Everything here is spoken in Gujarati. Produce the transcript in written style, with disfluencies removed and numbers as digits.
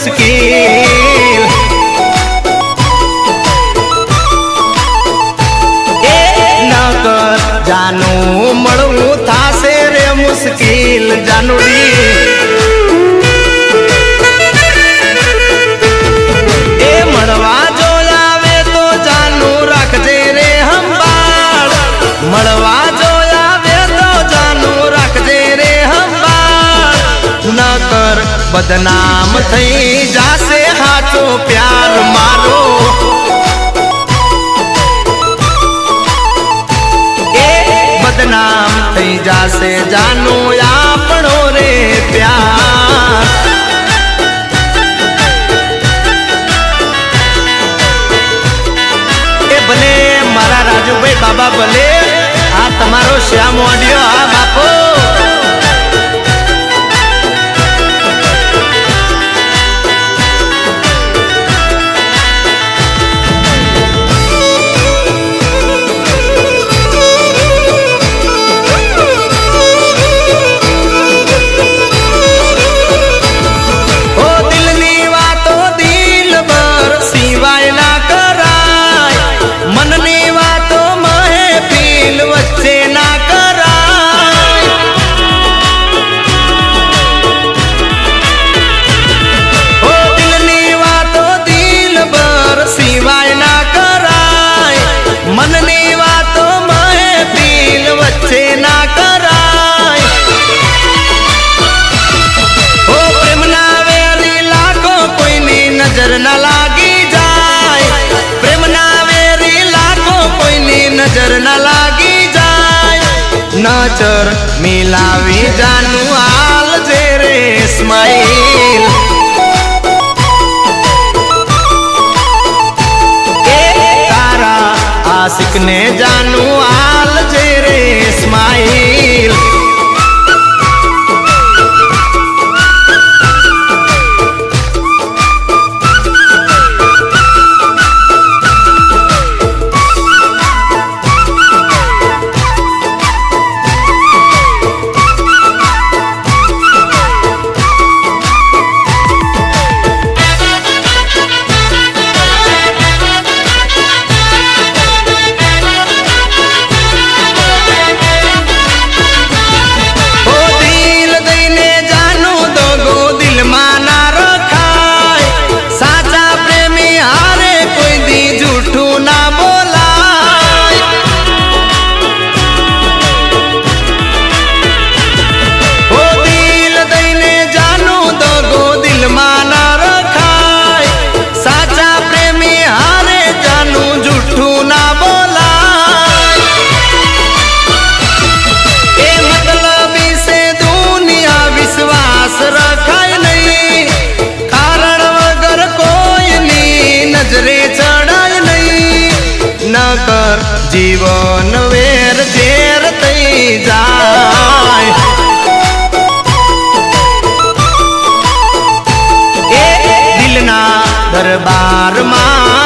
મુશ્કેલ એ ન કર જાનું મળવું થાશે રે મુશ્કેલ જાનુડી એ મળવા જો આવે તો જાનું રાખજે રે હંબાળ મળવા જો આવે તો જાનું રાખજે રે હંબાળ ન કર બદનામ થઈ જાશે હાચો પ્યાર મારો એ બદનામ થઈ જાશે જાનું આપણો રે પ્યાર એ ભલે મારા રાજુભાઈ બાબા ભલે આ તમારો શ્યામ ઓડિયો આ બાપો નજર ના લાગી જાય પ્રેમના વેરી લાખો કોઈની નજર ના લાગી જાય નજર મિલાવી જાનું હાલ જે રે સ્માઈલ એ તારા આશિક ને જાનું હાલ જે રે સ્માઈલ જીવન વેર ઝેર થઈ જાય એ દિલના દરબારમાં